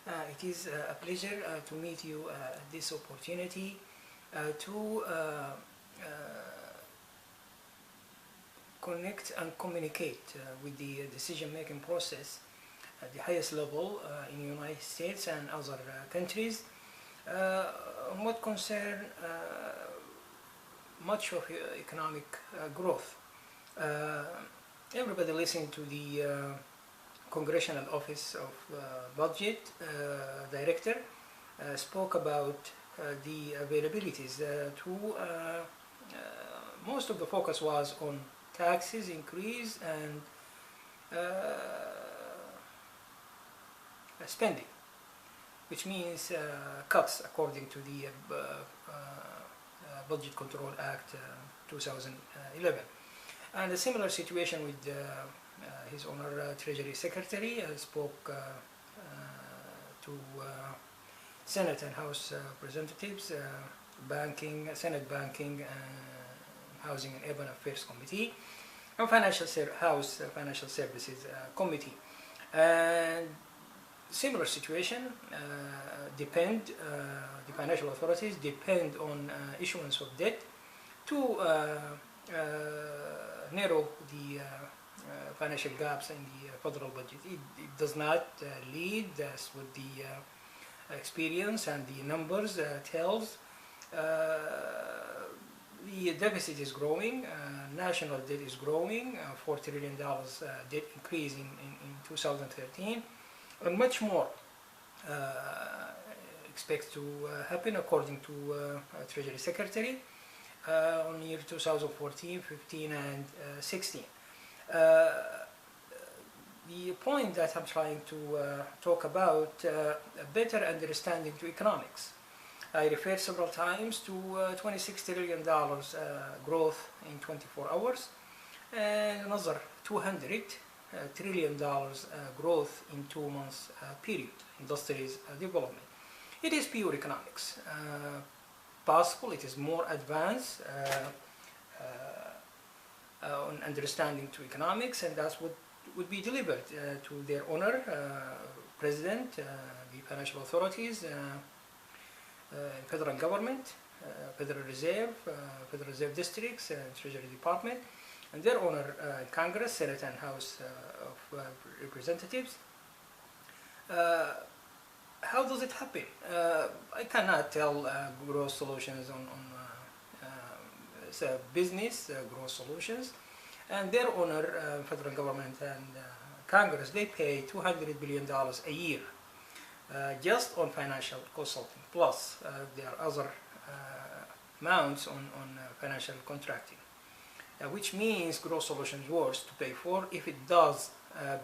It is a pleasure to meet you at this opportunity to connect and communicate with the decision-making process at the highest level in the United States and other countries on what concern much of economic growth. Everybody listening to the Congressional Office of Budget Director spoke about the availabilities to most of the focus was on taxes increase and spending, which means cuts according to the Budget Control Act 2011. And a similar situation with His Honor Treasury Secretary spoke to Senate and House Representatives, Senate Banking, Housing and Urban Affairs Committee, and House Financial Services Committee. And similar situation the financial authorities depend on issuance of debt to narrow the financial gaps in the federal budget. It does not lead, as with the experience and the numbers tells. The deficit is growing, national debt is growing, $4 trillion debt increase in 2013, and much more expects to happen according to Treasury Secretary on year 2014, 15, and 16. The point that I'm trying to talk about, a better understanding to economics. I referred several times to $26 trillion growth in 24 hours and another $200 trillion growth in 2 months period, industries development. It is pure economics. Possible, it is more advanced on understanding to economics, and that's what would be delivered to their honor, President, the financial authorities, federal government, Federal Reserve districts, Treasury Department, and their honor, Congress, Senate, and House of Representatives. How does it happen? I cannot tell growth solutions on business growth solutions, and their honor, federal government and Congress, they pay $200 billion a year just on financial consulting, plus there are other amounts on financial contracting, which means growth solutions worth to pay for if it does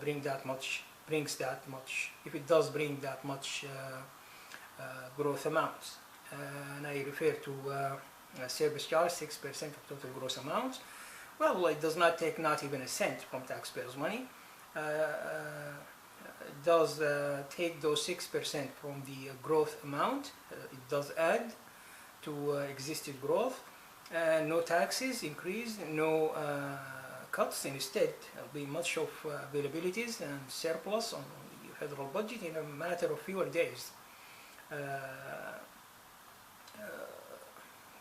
bring that much, if it does bring that much growth amounts. And I refer to service charge, 6% of total gross amounts. Well, it does not take not even a cent from taxpayers' money. It does take those 6% from the growth amount. It does add to existing growth. No taxes increase, no cuts. Instead, there will be much of availabilities and surplus on the federal budget in a matter of fewer days.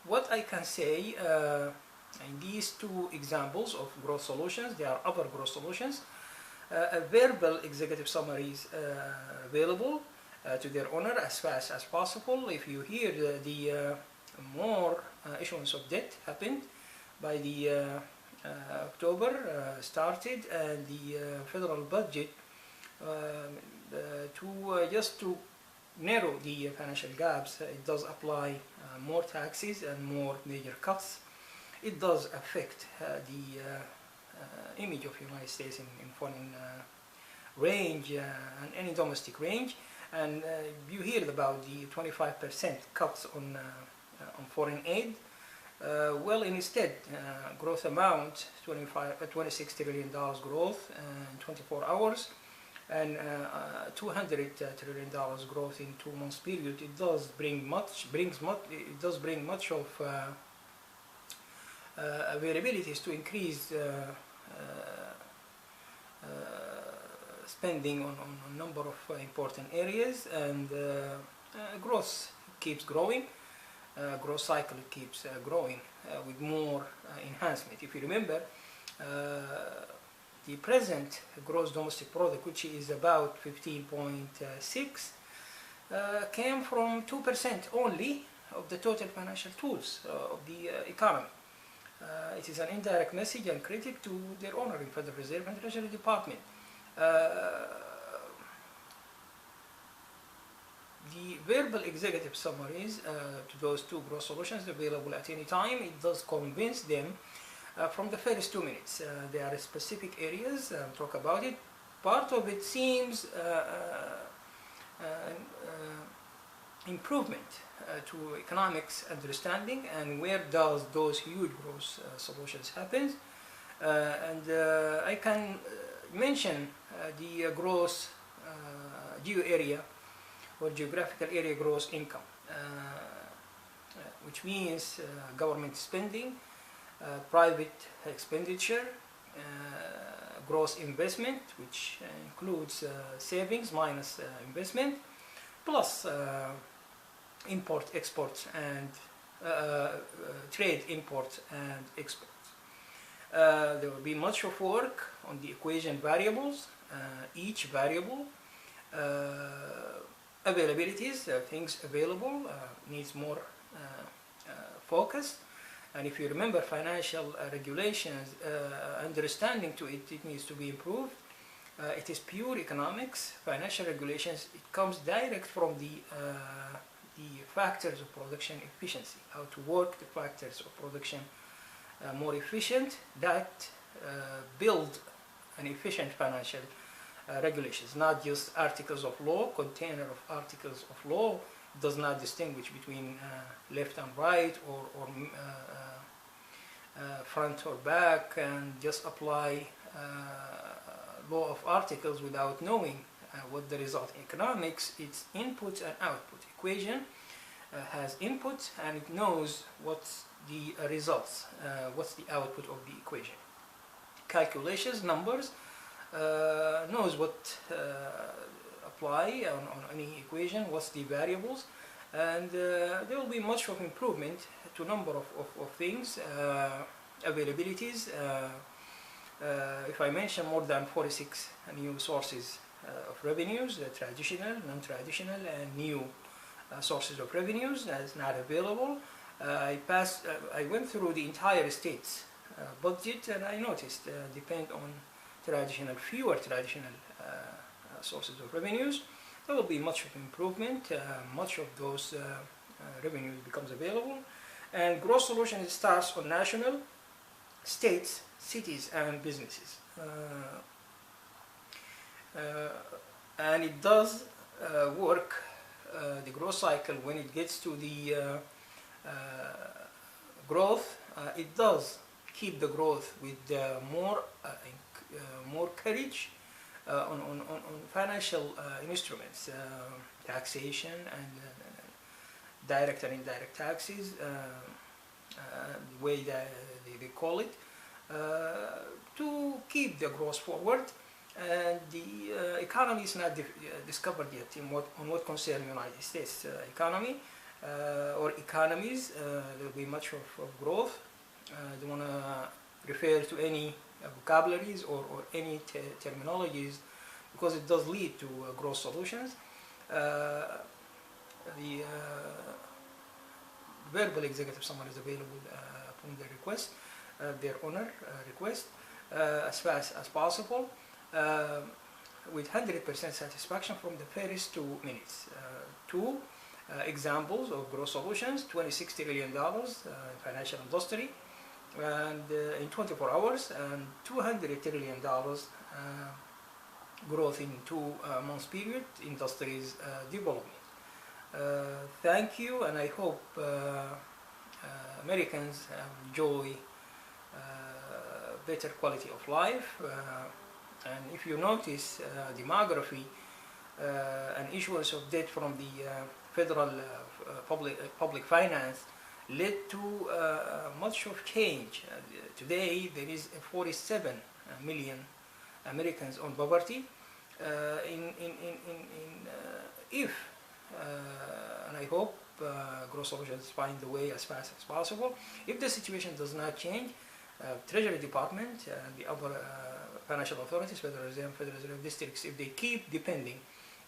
What I can say in these two examples of growth solutions, there are other growth solutions. A verbal executive summaries available to their honor as fast as possible. If you hear the more issuance of debt happened by the October started, and the federal budget just to narrow the financial gaps, it does apply more taxes and more major cuts. It does affect the image of the United States in foreign range and any domestic range. And you heard about the 25% cuts on foreign aid. Well, instead, growth amount, $26 trillion growth in 24 hours, and $200 trillion growth in 2 months period. It does bring much of availabilities to increase spending on a number of important areas, and growth keeps growing. Growth cycle keeps growing with more enhancement. If you remember, the present gross domestic product, which is about 15.6, came from 2% only of the total financial tools of the economy. It is an indirect message and credit to their owner in Federal Reserve and Treasury Department. The verbal executive summaries to those two gross solutions available at any time, it does convince them from the first 2 minutes. There are specific areas, talk about it. Part of it seems improvement to economics understanding, and where does those huge gross solutions happen. And I can mention the gross geo area or geographical area gross income, which means government spending, private expenditure, gross investment, which includes savings minus investment, plus import, exports, and trade, imports, and exports. There will be much of work on the equation variables, each variable, availabilities, things available, needs more focus. And if you remember financial regulations, understanding to it, it needs to be improved. It is pure economics. Financial regulations, it comes direct from the factors of production efficiency, how to work the factors of production more efficient, that build an efficient financial regulations, not just articles of law, container of articles of law, does not distinguish between left and right, or front or back, and just apply law of articles without knowing what the result. In economics, it's input and output. Equation has input and it knows what's the results, what's the output of the equation. Calculations, numbers, knows what apply on any equation, what's the variables, and there will be much of improvement to a number of things, availabilities. If I mention more than 46 new sources of revenues, traditional, non-traditional, and new sources of revenues that is not available. I went through the entire state's budget, and I noticed depend on fewer traditional sources of revenues, there will be much of improvement. Much of those revenues becomes available, and gross solution starts on national, states, cities, and businesses, and it does work the growth cycle. When it gets to the growth, it does keep the growth with more courage on financial instruments, taxation and direct and indirect taxes, the way that they call it, to keep the growth forward. And the economy is not discovered yet on what concerns United States economy or economies. There will be much of growth. I don't want to refer to any vocabularies or any terminologies, because it does lead to growth solutions. The verbal executive summary is available upon their request, their owner request, as fast as possible, with 100% satisfaction from the first 2 minutes. Two examples of growth solutions: $26 trillion financial industry, and in 24 hours, and $200 trillion growth in 2 months period, industries development. Thank you, and I hope Americans enjoy better quality of life. And if you notice, demography and issuance of debt from the federal public finance led to much of change. Today there is 47 million Americans on poverty, If and I hope growth solutions find the way as fast as possible. If the situation does not change, Treasury Department and the other financial authorities, Federal Reserve, Federal Reserve districts, if they keep depending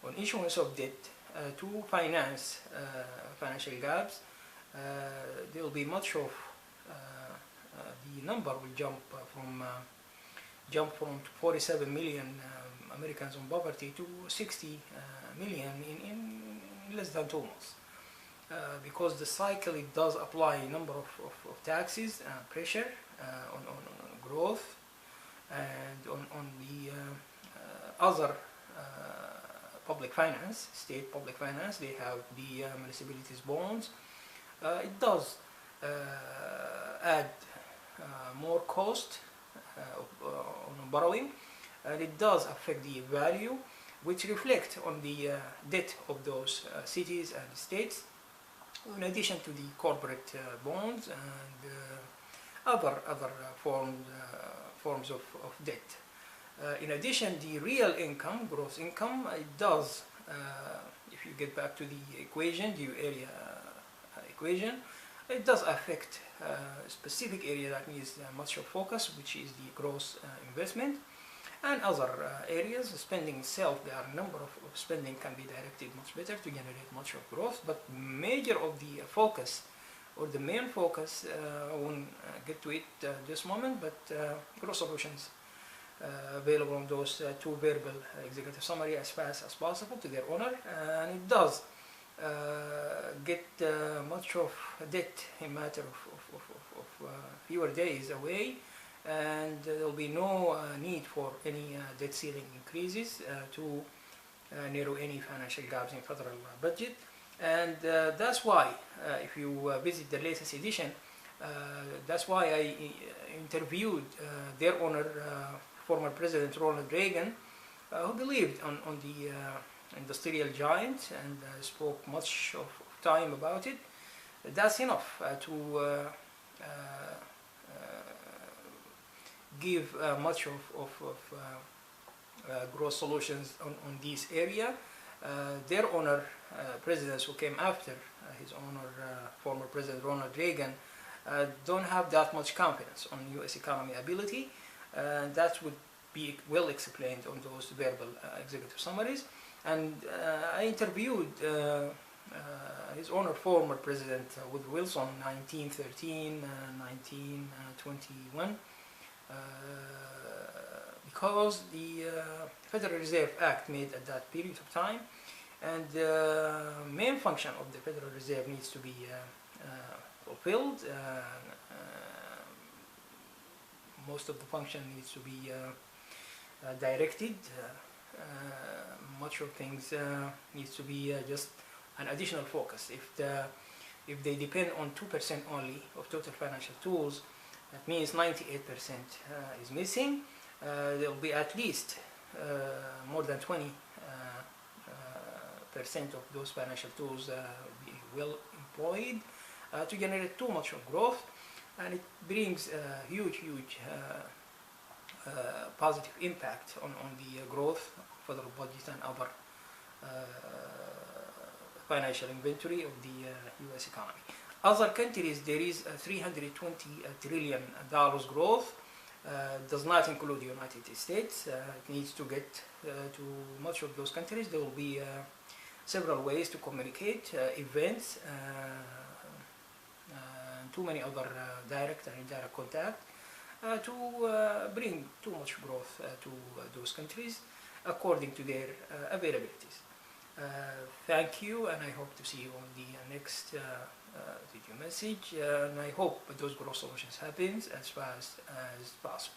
on issuance of debt to finance financial gaps, there will be much of the number will jump from 47 million Americans on poverty to 60 million in less than 2 months. Because the cycle, it does apply a number of taxes, pressure on growth, and on the other public finance, state public finance. They have the municipalities bonds. It does add more cost on borrowing, and it does affect the value, which reflect on the debt of those cities and states, in addition to the corporate bonds and other forms of debt. In addition, the real income, gross income, it does, if you get back to the equation, the area equation, it does affect a specific area that needs much of focus, which is the gross investment. And other areas, spending itself, there are a number of spending can be directed much better to generate much of growth, but major of the focus, or the main focus, I won't get to it this moment, but growth solutions available on those two verbal executive summary as fast as possible to their owner, and it does get much of debt in matter of fewer days away, and there will be no need for any debt ceiling increases to narrow any financial gaps in federal budget. And that's why, if you visit the latest edition, that's why I interviewed their owner, former President Ronald Reagan, who believed on the industrial giant and spoke much of time about it. That's enough to give much of growth solutions on this area. Their owner, presidents who came after his owner, former President Ronald Reagan, don't have that much confidence on U.S. economy ability. That would be well explained on those verbal executive summaries. And I interviewed his owner, former President Woodrow Wilson, 1913, 1921, because the Federal Reserve Act made at that period of time, and the main function of the Federal Reserve needs to be fulfilled. Most of the function needs to be directed. Much of things needs to be just an additional focus. If they depend on 2% only of total financial tools, that means 98% is missing. There will be at least more than 20% of those financial tools be well employed to generate too much of growth, and it brings a huge positive impact on the growth, federal budget, and other financial inventory of the U.S. economy. Other countries, there is $320 trillion growth. Does not include the United States. It needs to get to much of those countries. There will be several ways to communicate, events, and too many other direct and indirect contact to bring too much growth to those countries according to their availabilities. Thank you, and I hope to see you on the next video message, and I hope those growth solutions happens as fast as possible.